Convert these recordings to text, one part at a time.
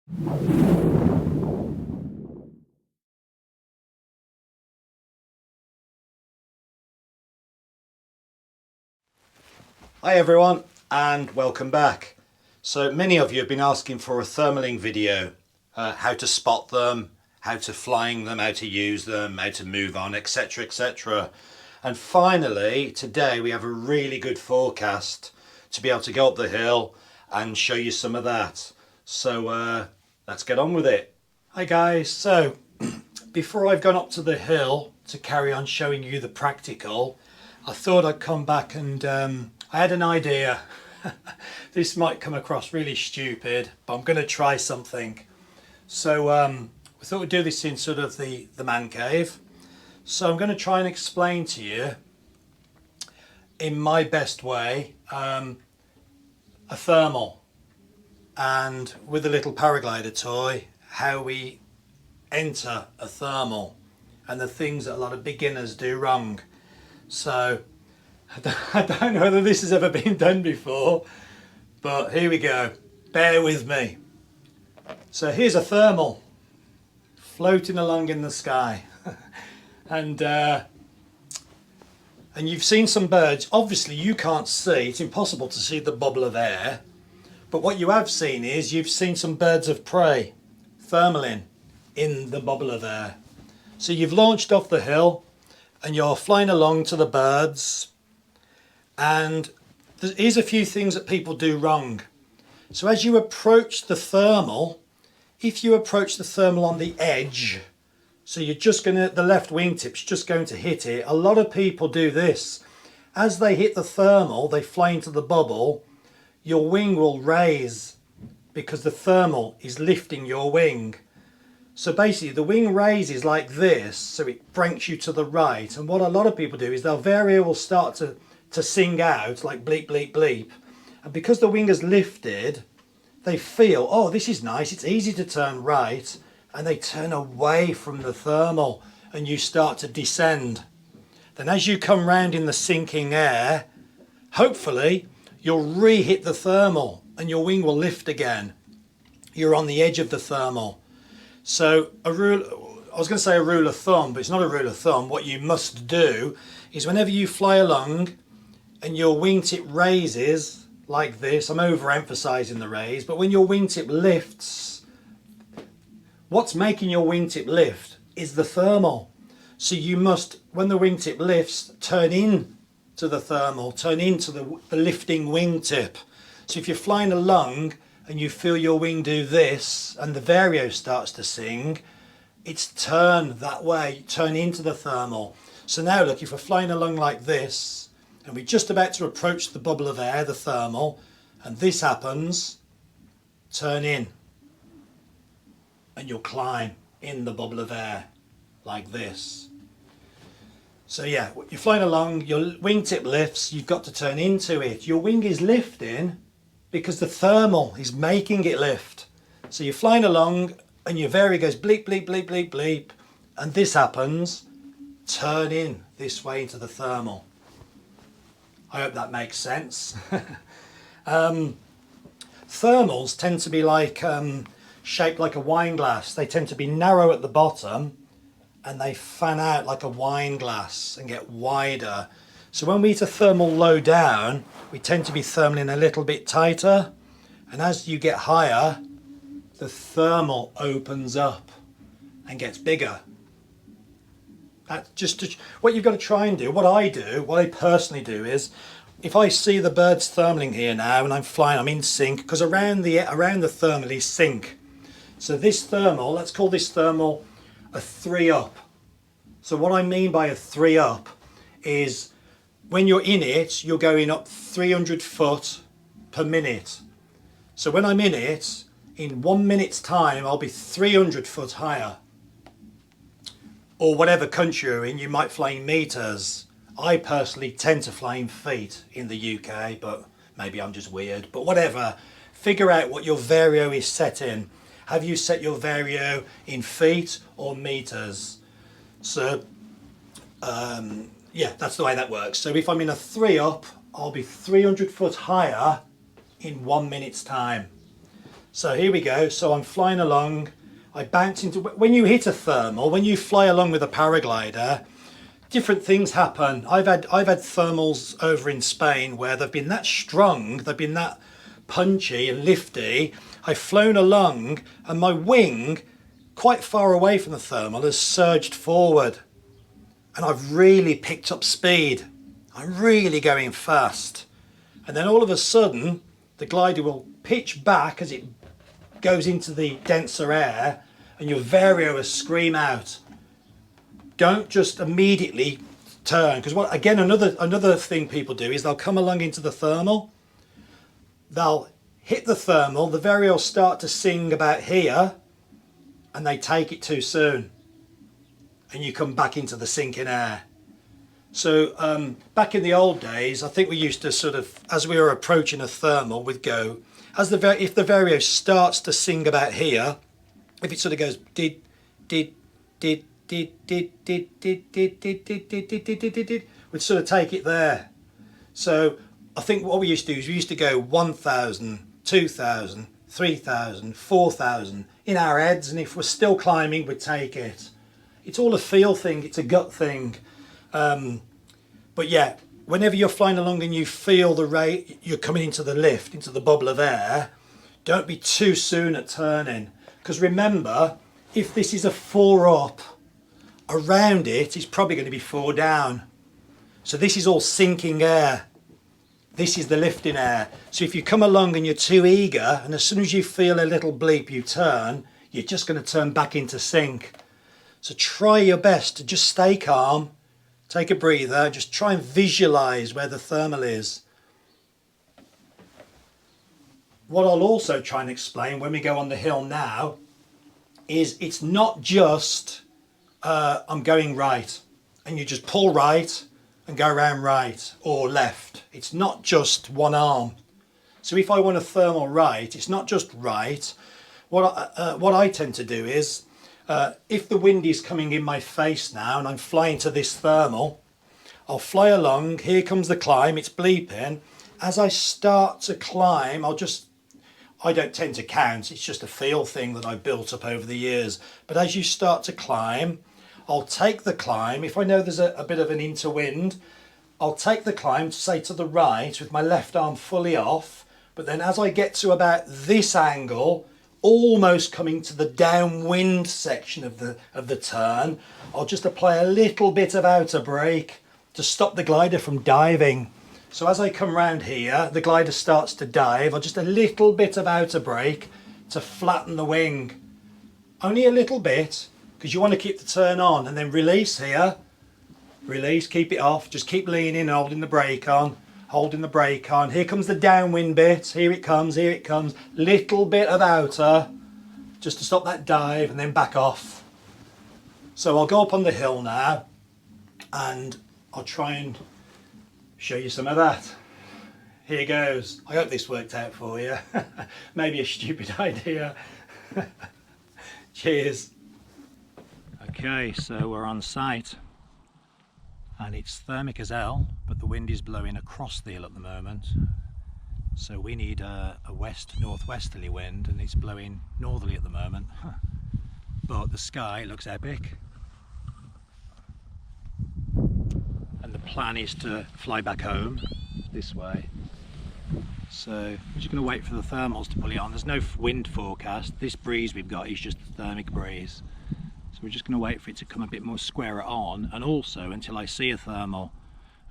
Hi everyone and welcome back. So many of you have been asking for a thermaling video, how to spot them, how to flying them, how to use them, how to move on, etc, etc. And finally today we have a really good forecast to be able to go up the hill and show you some of that. So let's get on with it. Hi guys, so before I've gone up to the hill to carry on showing you the practical, I thought I'd come back and I had an idea. This might come across really stupid, but I'm going to try something. So we thought we'd do this in sort of the man cave. So I'm going to try and explain to you in my best way a thermal, and with a little paraglider toy how we enter a thermal and the things that a lot of beginners do wrong. So I don't know whether this has ever been done before, but here we go. Bear with me. So here's a thermal floating along in the sky. and you've seen some birds. Obviously you can't see, it's impossible to see the bubble of air, but what you have seen is you've seen some birds of prey thermaling in the bubble of air. So you've launched off the hill and you're flying along to the birds, and here's a few things that people do wrong. So as you approach the thermal, if you approach the thermal on the edge, so you're just going to, the left wingtip's just going to hit it. A lot of people do this. As they hit the thermal, they fly into the bubble, your wing will raise because the thermal is lifting your wing. So basically the wing raises like this, so it brings you to the right. And what a lot of people do is their varia will start to sing out like bleep, bleep, bleep. And because the wing has lifted, they feel, oh, this is nice, it's easy to turn right. And they turn away from the thermal and you start to descend. Then as you come round in the sinking air, hopefully you'll re-hit the thermal and your wing will lift again. You're on the edge of the thermal. So a rule, I was going to say a rule of thumb, but it's not a rule of thumb. What you must do is whenever you fly along and your wingtip raises like this, I'm overemphasizing the raise, but when your wingtip lifts, what's making your wingtip lift is the thermal. So you must, when the wingtip lifts, turn in to the thermal, turn into the lifting wingtip. So if you're flying along and you feel your wing do this and the vario starts to sing, it's turn that way, turn into the thermal. So now look, if we're flying along like this and we're just about to approach the bubble of air, the thermal, and this happens, turn in and you'll climb in the bubble of air like this. So yeah, you're flying along, your wingtip lifts, you've got to turn into it. Your wing is lifting because the thermal is making it lift. So you're flying along and your varia goes bleep, bleep, bleep, bleep, bleep, and this happens, turn in this way into the thermal. I hope that makes sense. Thermals tend to be like shaped like a wine glass. They tend to be narrow at the bottom and they fan out like a wine glass and get wider. So when we hit a thermal low down, we tend to be thermaling a little bit tighter, and as you get higher, the thermal opens up and gets bigger. That's just what you've got to try and do. What I personally do is, if I see the birds thermaling here now and I'm flying, I'm in sync, because around the thermal is sync. So this thermal, let's call this thermal a 3 up. So what I mean by a 3 up is when you're in it, you're going up 300 foot per minute. So when I'm in it, in 1 minute's time, I'll be 300 foot higher. Or whatever country you're in, you might fly in meters. I personally tend to fly in feet in the UK, but maybe I'm just weird. But whatever, figure out what your vario is set in. Have you set your vario in feet or meters? So yeah, that's the way that works. So if I'm in a 3 up, I'll be 300 foot higher in 1 minute's time. So here we go. So I'm flying along. I bounce into, when you hit a thermal, when you fly along with a paraglider, different things happen. I've had thermals over in Spain where they've been that strong, they've been that punchy and lifty. I've flown along and my wing, quite far away from the thermal, has surged forward. And I've really picked up speed. I'm really going fast. And then all of a sudden, the glider will pitch back as it goes into the denser air and your varia will scream out. Don't just immediately turn, because what, again, another thing people do is they'll come along into the thermal, they'll hit the thermal, the varia will start to sing about here, and they take it too soon, and you come back into the sinking air. So back in the old days, I think we used to sort of, as we were approaching a thermal, we'd go, if the varia starts to sing about here, if it sort of goes did, we'd sort of take it there. So I think what we used to do is we used to go 1,000, 2,000, 3,000, 4,000 in our heads, and if we're still climbing, we'd take it. It's all a feel thing, it's a gut thing. But yeah, whenever you're flying along and you feel the rate, you're coming into the lift, into the bubble of air, don't be too soon at turning. Because remember, if this is a 4 up, around it is probably going to be 4 down. So this is all sinking air. This is the lifting air. So if you come along and you're too eager, and as soon as you feel a little bleep you turn, you're just going to turn back into sink. So try your best to just stay calm, take a breather, just try and visualize where the thermal is. What I'll also try and explain when we go on the hill now is it's not just I'm going right and you just pull right and go around right or left. It's not just one arm. So if I want a thermal right, it's not just right. What I tend to do is if the wind is coming in my face now and I'm flying to this thermal, I'll fly along, here comes the climb, it's bleeping. As I start to climb, I don't tend to count, it's just a feel thing that I've built up over the years. But as you start to climb, I'll take the climb. If I know there's a bit of an interwind, I'll take the climb, say to the right, with my left arm fully off. But then as I get to about this angle, almost coming to the downwind section of the turn, I'll just apply a little bit of outer brake to stop the glider from diving. So as I come round here, the glider starts to dive. I'll just a little bit of outer brake to flatten the wing. Only a little bit, because you want to keep the turn on, and then release here. Release, keep it off, just keep leaning, holding the brake on, holding the brake on. Here comes the downwind bit, here it comes, here it comes. Little bit of outer, just to stop that dive, and then back off. So I'll go up on the hill now, and I'll try and show you some of that. Here goes. I hope this worked out for you. Maybe a stupid idea. Cheers. Okay, so we're on site and it's thermic as hell, but the wind is blowing across the hill at the moment. So we need a west-northwesterly wind, and it's blowing northerly at the moment. But the sky looks epic. And the plan is to fly back home this way. So we're just going to wait for the thermals to pull it on. There's no wind forecast. This breeze we've got is just a thermic breeze. So we're just going to wait for it to come a bit more squarer on, and also until I see a thermal.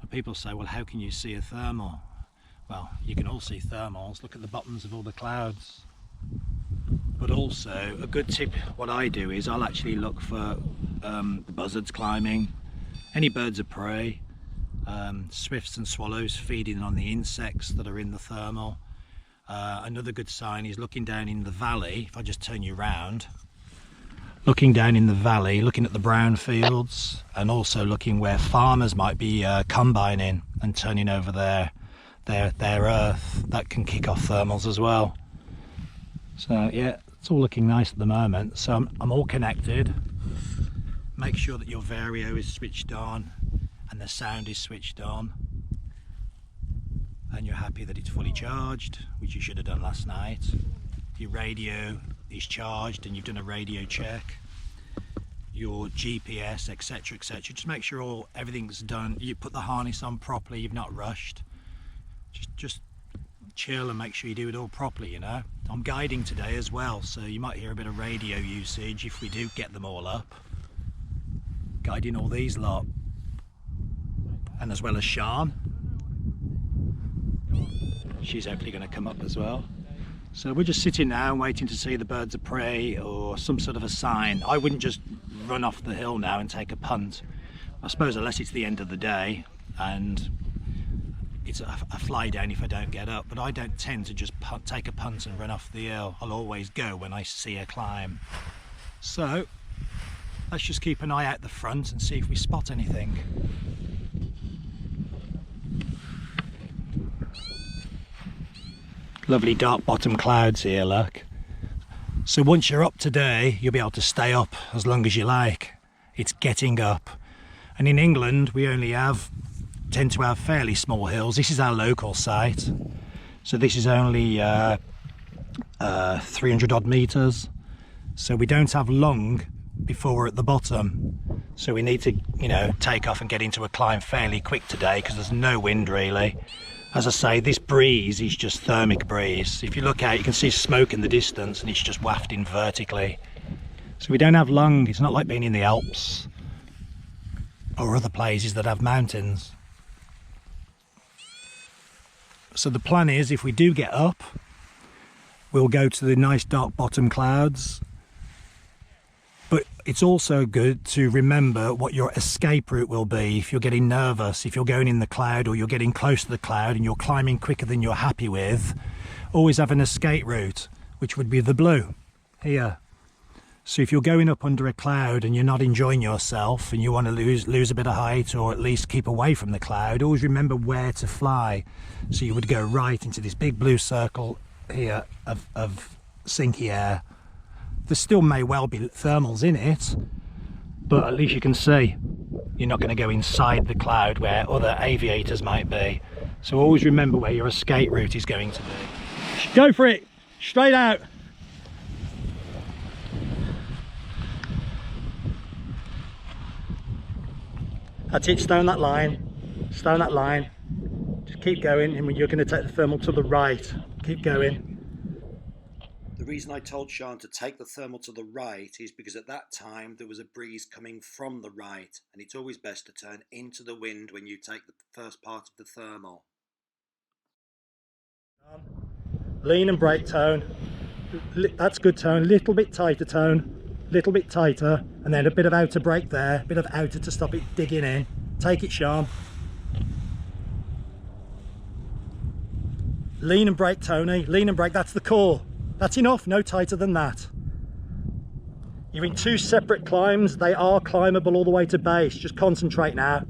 And people say, well, how can you see a thermal? Well, you can all see thermals. Look at the bottoms of all the clouds. But also, a good tip, what I do is I'll actually look for the buzzards climbing, any birds of prey, swifts and swallows feeding on the insects that are in the thermal. Another good sign is looking down in the valley. If I just turn you round, looking down in the valley, looking at the brown fields, and also looking where farmers might be combining and turning over their earth. That can kick off thermals as well. So yeah, it's all looking nice at the moment. So I'm all connected. Make sure that your vario is switched on and the sound is switched on, and you're happy that it's fully charged, which you should have done last night. your radio is charged and you've done a radio check, your GPS, etc, etc. Just make sure everything's done. You put the harness on properly, you've not rushed. Just chill and make sure you do it all properly, you know. I'm guiding today as well, so you might hear a bit of radio usage if we do get them all up. Guiding all these lot. And as well as Sian. She's hopefully going to come up as well. So we're just sitting now and waiting to see the birds of prey or some sort of a sign. I wouldn't just run off the hill now and take a punt. I suppose unless it's the end of the day and it's a fly down if I don't get up, but I don't tend to just take a punt and run off the hill. I'll always go when I see a climb. So let's just keep an eye out the front and see if we spot anything. Lovely dark bottom clouds here, look. So once you're up today, you'll be able to stay up as long as you like. It's getting up. And in England, we only tend to have fairly small hills. This is our local site. So this is only 300 odd meters. So we don't have long before we're at the bottom. So we need to, you know, take off and get into a climb fairly quick today because there's no wind really. As I say, this breeze is just thermic breeze. If you look out, you can see smoke in the distance and it's just wafting vertically. So we don't have long. It's not like being in the Alps or other places that have mountains. So the plan is, if we do get up, we'll go to the nice dark bottom clouds. But it's also good to remember what your escape route will be if you're getting nervous, if you're going in the cloud or you're getting close to the cloud and you're climbing quicker than you're happy with. Always have an escape route, which would be the blue here. So if you're going up under a cloud and you're not enjoying yourself and you want to lose a bit of height or at least keep away from the cloud, always remember where to fly. So you would go right into this big blue circle here of sinky air. There still may well be thermals in it, but at least you can see you're not going to go inside the cloud where other aviators might be. So always remember where your escape route is going to be. Go for it, straight out. That's it, stay on that line, stay on that line. Just keep going, and you're going to take the thermal to the right. Keep going. The reason I told Sian to take the thermal to the right is because at that time there was a breeze coming from the right, and it's always best to turn into the wind when you take the first part of the thermal. Lean and brake tone. That's good tone. Little bit tighter tone. Little bit tighter, and then a bit of outer brake there. A bit of outer to stop it digging in. Take it, Sian. Lean and brake, Tony. Lean and brake. That's the core. That's enough, no tighter than that. You're in two separate climbs. They are climbable all the way to base. Just concentrate now.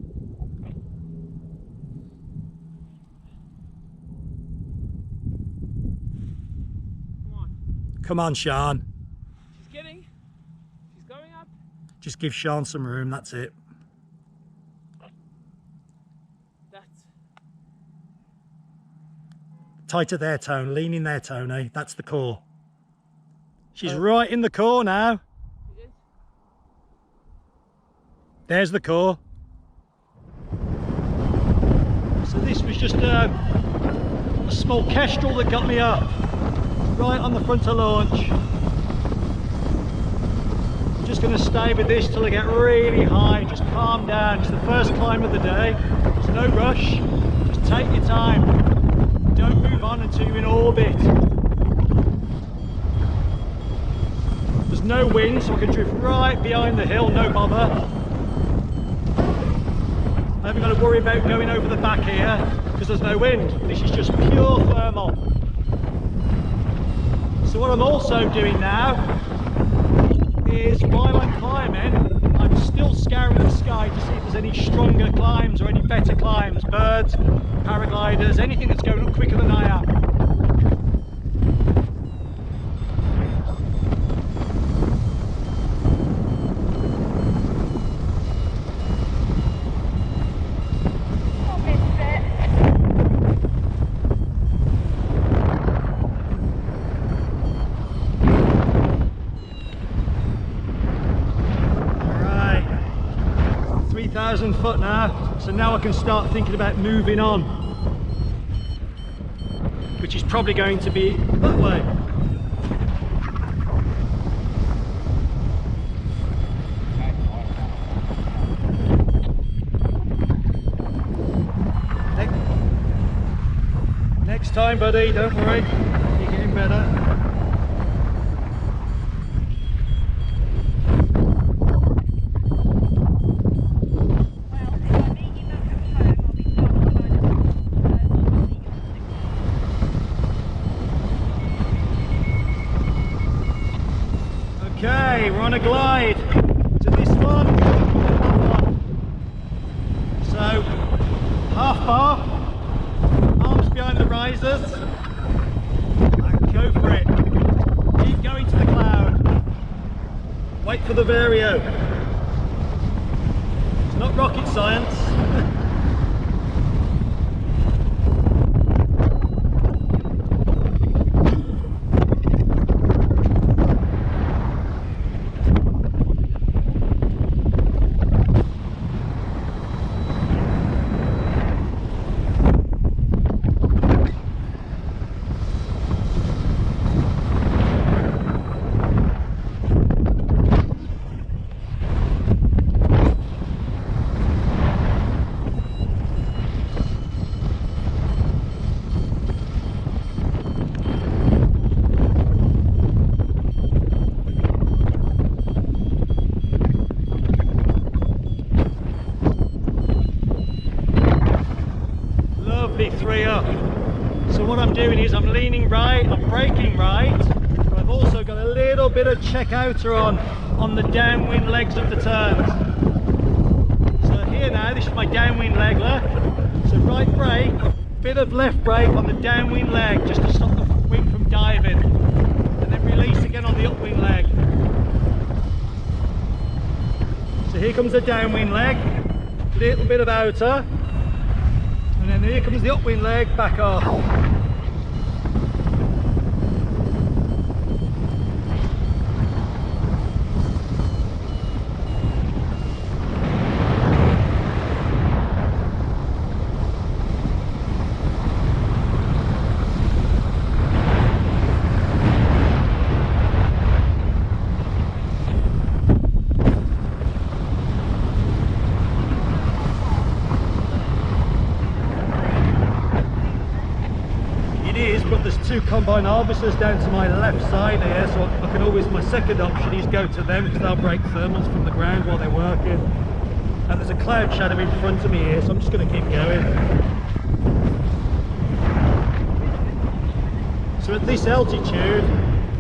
Come on, Sian. She's getting. She's going up. Just give Sian some room, that's it. Tighter there, Tone. Lean in there, Tony. That's the core. She's right in the core now. There's the core. So this was just a small kestrel that got me up. Right on the front of launch. I'm just going to stay with this till I get really high. Just calm down. It's the first climb of the day. There's no rush. Just take your time. Don't move on until you're in orbit. There's no wind, so I can drift right behind the hill, no bother. I haven't got to worry about going over the back here because there's no wind. This is just pure thermal. So what I'm also doing now is, while I'm climbing, I'm still scouring the sky to see if there's any stronger climbs or any better climbs, birds, paragliders, anything that's going up quicker than I am. 1,000 foot now, so now I can start thinking about moving on, which is probably going to be that way. Next time, buddy, don't worry, you're getting better. Okay, we're on a glide to this one. So, half bar, arms behind the risers, and go for it. Keep going to the cloud. Wait for the vario. It's not rocket science. Three up. So what I'm doing is I'm leaning right, I'm braking right, but I've also got a little bit of check outer on the downwind legs of the turns. So here now, this is my downwind leg, look. So right brake, bit of left brake on the downwind leg just to stop the wing from diving, and then release again on the upwind leg. So here comes the downwind leg, little bit of outer. And then here comes the upwind leg, back off. But there's two combine harvesters down to my left side here, so I can always, my second option is go to them because they'll break thermals from the ground while they're working. And there's a cloud shadow in front of me here, so I'm just going to keep going. So at this altitude,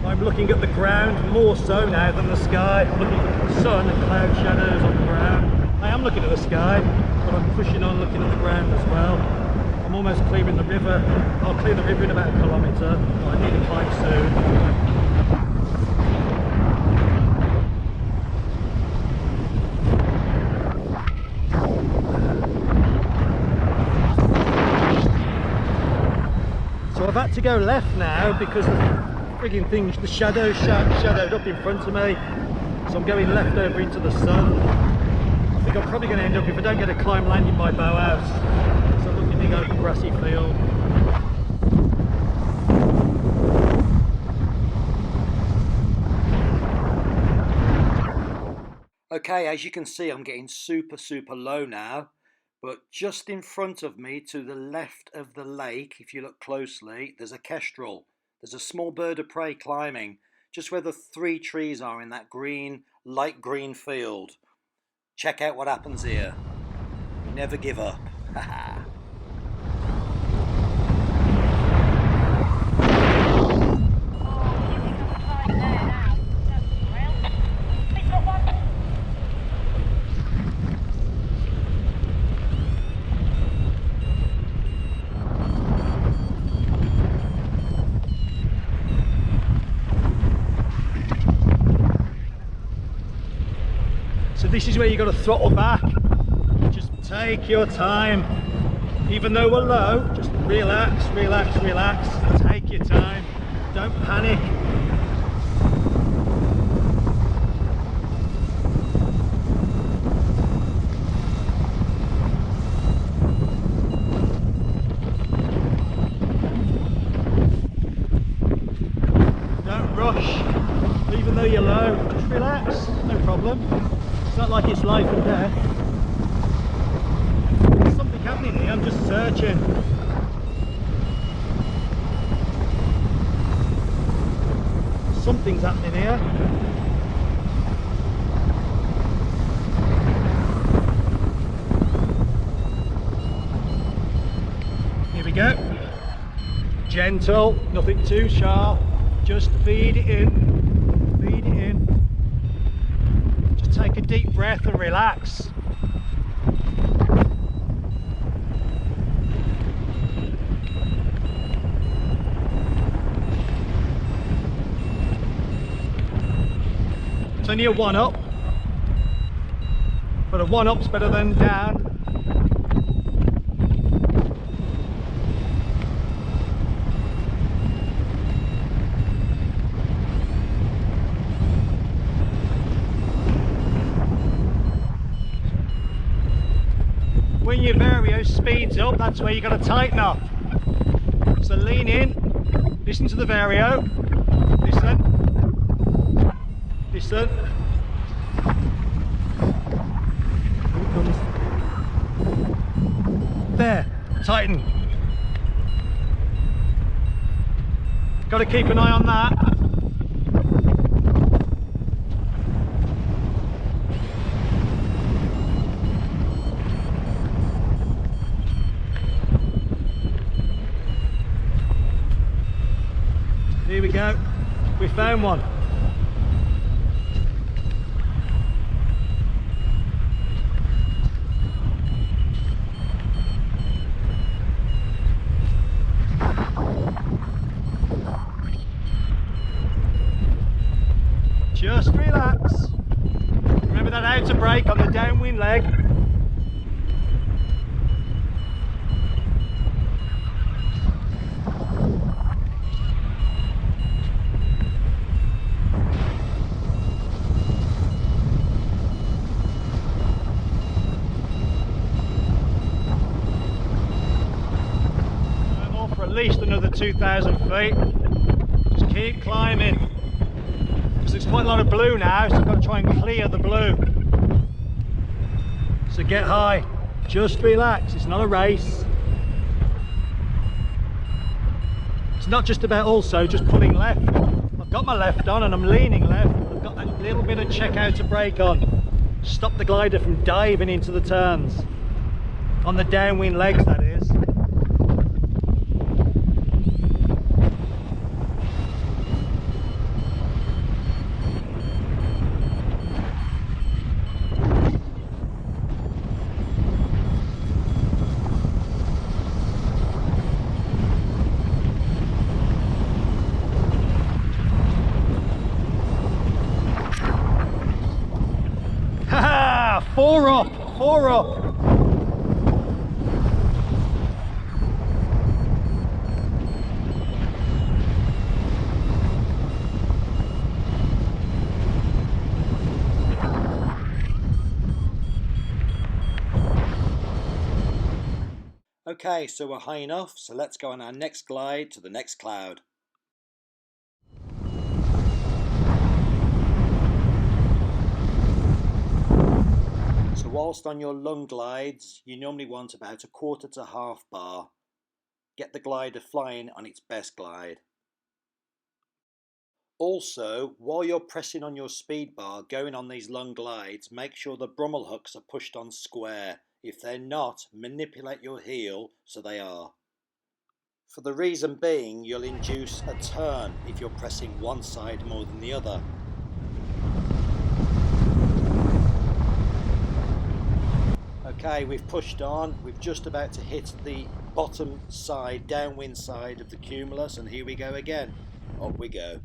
I'm looking at the ground more so now than the sky. I'm looking at the sun and cloud shadows on the ground. I am looking at the sky, but I'm pushing on looking at the ground as well. I'm almost clearing the river. I'll clear the river in about 1 kilometre. I need to climb soon. So I've had to go left now because the frigging thing, the shadowed up in front of me. So I'm going left over into the sun. I think I'm probably going to end up, if I don't get a climb, landing by Bauhaus. Big open grassy field. Okay, as you can see, I'm getting super low now, but just in front of me to the left of the lake, if you look closely, there's a kestrel. There's a small bird of prey climbing just where the 3 trees are in that green, light green field. Check out what happens here. Never give up. Haha. So this is where you got to throttle back. Just take your time. Even though we're low, just relax, relax, relax. Take your time. Don't panic. Even though you're low, just relax, no problem. It's not like it's life and death. There's something happening here, I'm just searching. Something's happening here. Here we go. Gentle, nothing too sharp. Just feed it in. Feed it in. Just take a deep breath and relax. It's only a 1-up, but a 1-up's better than down. When your vario speeds up, that's where you got to tighten up. So lean in, listen to the vario, listen. Listen. Here it comes. There, tighten. Got to keep an eye on that. Here we go. We found one. Just relax. Remember that outer brake on the downwind leg. I'm off for at least another 2,000 feet. Just keep climbing. There's quite a lot of blue now, so I've got to try and clear the blue. So get high, just relax, it's not a race. It's not just about also just pulling left. I've got my left on and I'm leaning left. I've got that little bit of check out to brake on. Stop the glider from diving into the turns. On the downwind legs, that is. Four up, 4 up. Okay, so we're high enough, so let's go on our next glide to the next cloud. So whilst on your long glides, you normally want about a 1/4 to 1/2 bar. Get the glider flying on its best glide. Also, while you're pressing on your speed bar going on these long glides, make sure the Brummel hooks are pushed on square. If they're not, manipulate your heel so they are. For the reason being, you'll induce a turn if you're pressing one side more than the other. Okay, we've pushed on, we're just about to hit the bottom side, downwind side of the cumulus, and here we go again. Up we go.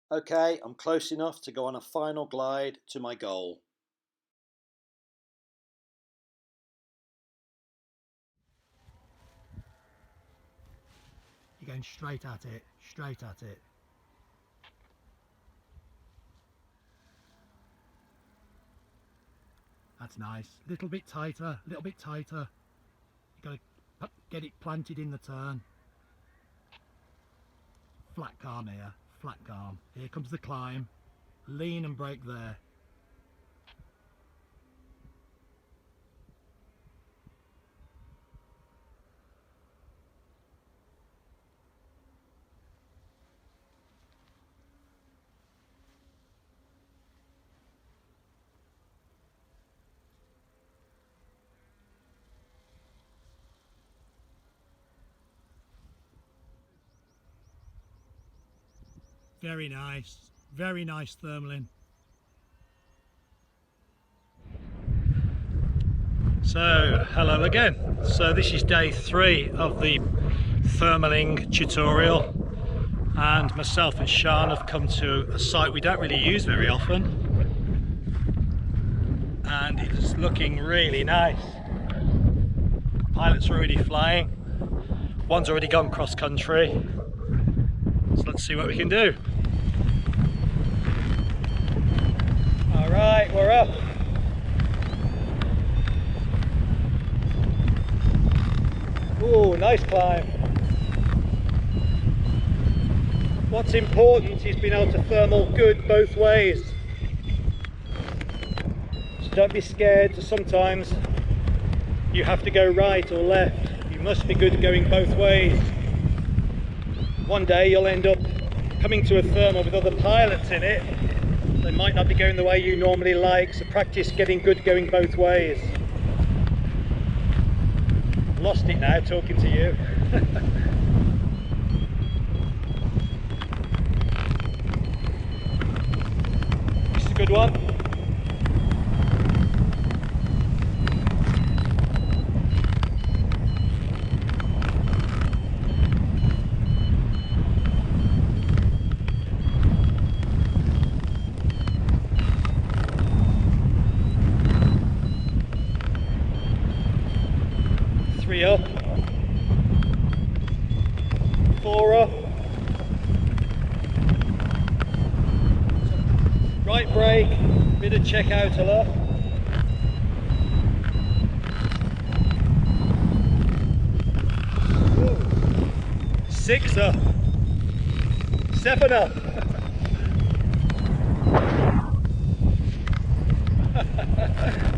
Okay, I'm close enough to go on a final glide to my goal. You're going straight at it, straight at it. That's nice. A little bit tighter, a little bit tighter. You got to get it planted in the turn. Flat calm here, flat calm. Here comes the climb. Lean and brake there. Very nice thermaling. So hello again. So this is day 3 of the thermaling tutorial, and myself and Sean have come to a site we don't really use very often, and it's looking really nice. Pilots are already flying, one's already gone cross country, so let's see what we can do. Alright, we're up. Ooh, nice climb. What's important is being able to thermal good both ways. So don't be scared to sometimes you have to go right or left. You must be good at going both ways. One day you'll end up coming to a thermal with other pilots in it. They might not be going the way you normally like, so practice getting good going both ways. Lost it now talking to you. This is a good one. Up, 4 up, right brake, bit of check out to left, 6 up, 7 up.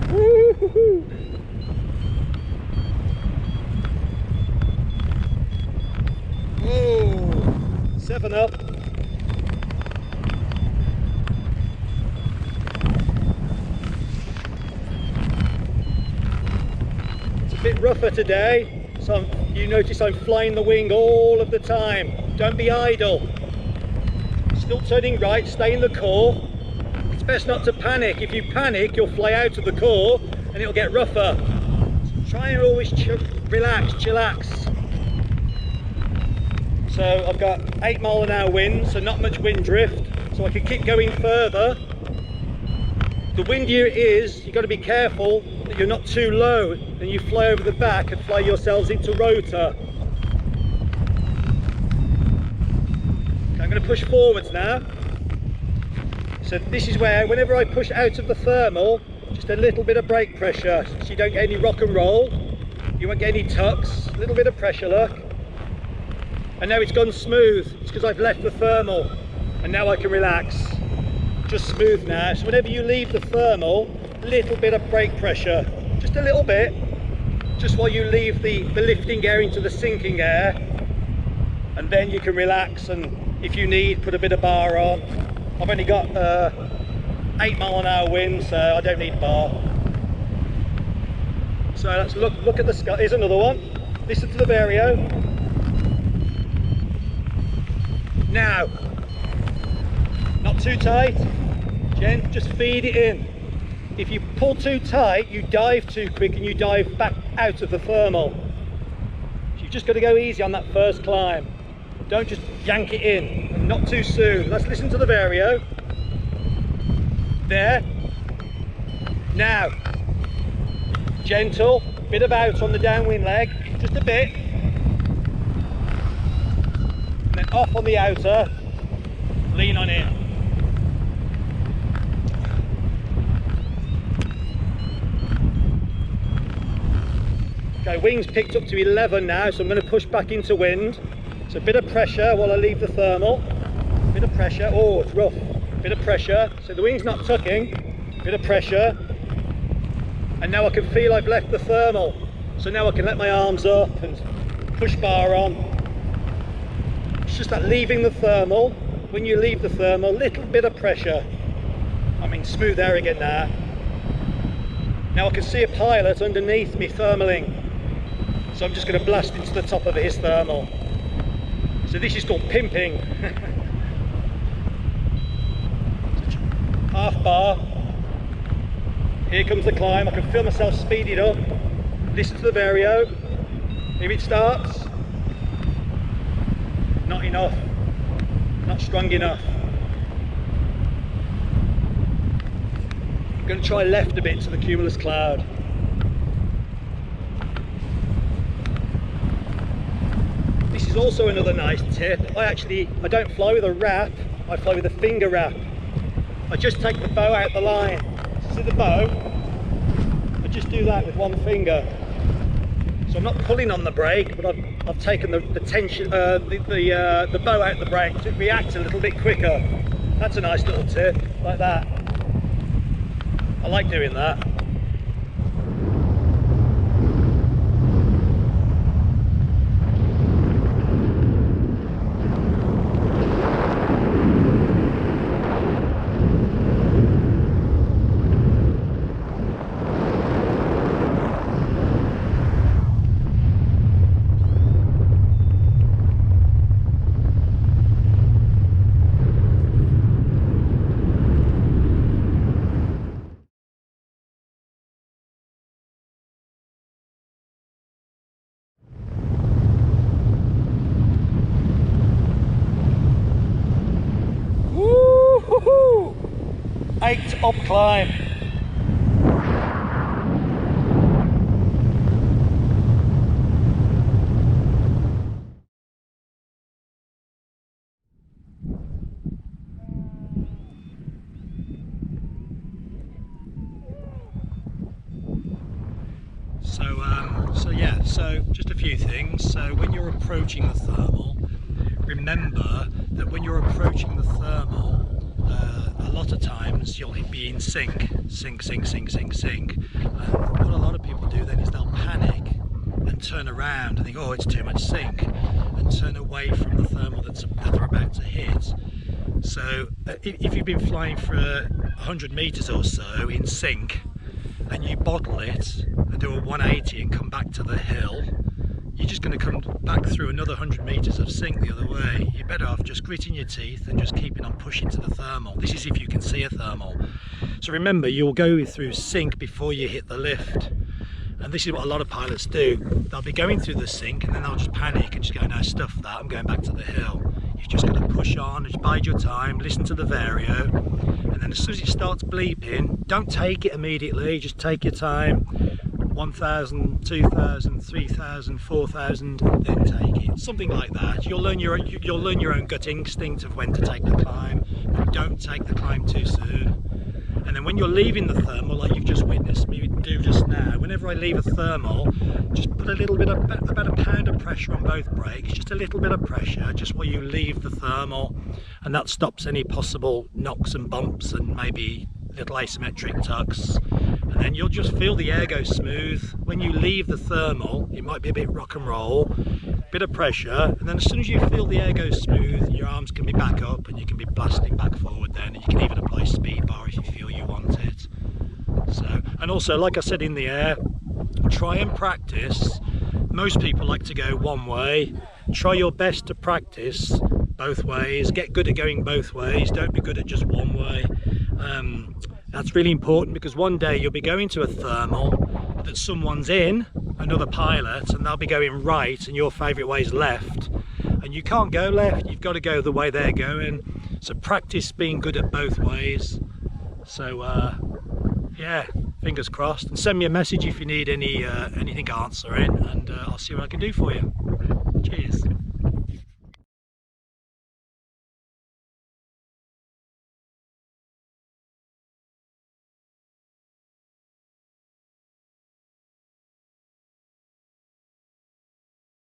Woo-hoo-hoo. 7 up. It's a bit rougher today, so you notice I'm flying the wing all of the time. Don't be idle. Still turning right, stay in the core. It's best not to panic. If you panic, you'll fly out of the core and it'll get rougher. So try and always relax, chillax. So I've got 8 mph wind, so not much wind drift, so I can keep going further. The windier it is, you've got to be careful that you're not too low and you fly over the back and fly yourselves into rotor. Okay, I'm going to push forwards now. So this is where, whenever I push out of the thermal, just a little bit of brake pressure, so you don't get any rock and roll, you won't get any tucks, a little bit of pressure, look. And now it's gone smooth. It's because I've left the thermal and now I can relax. Just smooth now. So whenever you leave the thermal, a little bit of brake pressure, just a little bit, just while you leave the lifting air into the sinking air, and then you can relax, and if you need, put a bit of bar on. I've only got 8 mph wind, so I don't need bar. So let's look at the sky. Here's another one. Listen to the vario. Now, not too tight, Jen, just feed it in. If you pull too tight, you dive too quick and you dive back out of the thermal. So you've just got to go easy on that first climb. Don't just yank it in, and not too soon. Let's listen to the vario. There. Now, gentle, bit of out on the downwind leg, just a bit. And then off on the outer, lean on in. Okay, wings picked up to 11 now, so I'm going to push back into wind. So a bit of pressure while I leave the thermal. Bit of pressure. Oh, it's rough. Bit of pressure. So the wing's not tucking. Bit of pressure. And now I can feel I've left the thermal. So now I can let my arms up and push bar on. It's just that leaving the thermal. When you leave the thermal, little bit of pressure. I'm in smooth air again now. Now I can see a pilot underneath me thermaling. So I'm just going to blast into the top of his thermal. So this is called pimping. Half bar. Here comes the climb. I can feel myself speeding up. Listen to the vario. Here it starts. Not enough. Not strong enough. I'm going to try left a bit to the cumulus cloud. This is also another nice tip. I don't fly with a wrap, I fly with a finger wrap. I just take the bow out the line. See the bow? I just do that with one finger. So I'm not pulling on the brake, but I've taken the tension, the bow out the brake to react a little bit quicker. That's a nice little tip, like that. I like doing that. Woo-hoo-hoo! 8 up climb. So just a few things. So when you're approaching the thermal, remember that when you're approaching the thermal, a lot of times you'll be in sync. And what a lot of people do then is they'll panic and turn around and think, oh, it's too much sync, and turn away from the thermal that they're about to hit. So if you've been flying for 100 meters or so in sync, and you bottle it and do a 180 and come back to the hill, you're just going to come back through another 100 meters of sync the other way. You're better off just gritting your teeth and just keeping on pushing to the thermal. This is if you can see a thermal. So remember, you'll go through sync before you hit the lift. And this is what a lot of pilots do. They'll be going through the sync and then they'll just panic and just go, no, stuff that, I'm going back to the hill. You've just got to push on, just bide your time, listen to the vario, and then as soon as it starts bleeping, don't take it immediately, just take your time. 1,000, 2,000, 3,000, 4,000, then take it. Something like that. You'll learn your own gut instinct of when to take the climb, but don't take the climb too soon. And then when you're leaving the thermal, like you've just witnessed me do just now, whenever I leave a thermal, just put a little bit of, about a pound of pressure on both brakes, just a little bit of pressure, just while you leave the thermal, and that stops any possible knocks and bumps and maybe little asymmetric tucks. And then you'll just feel the air go smooth. When you leave the thermal, it might be a bit rock and roll, bit of pressure, and then as soon as you feel the air go smooth, your arms can be back up and you can be blasting back forward then, and you can even apply speed bar if you feel you want it. So, and also, like I said in the air, try and practice. Most people like to go one way. Try your best to practice both ways. Get good at going both ways. Don't be good at just one way. That's really important, because one day you'll be going to a thermal that someone's in, another pilot, and they'll be going right and your favourite way is left, and you can't go left, you've got to go the way they're going. So practice being good at both ways. So yeah, fingers crossed, and send me a message if you need anything answering, and I'll see what I can do for you. Cheers.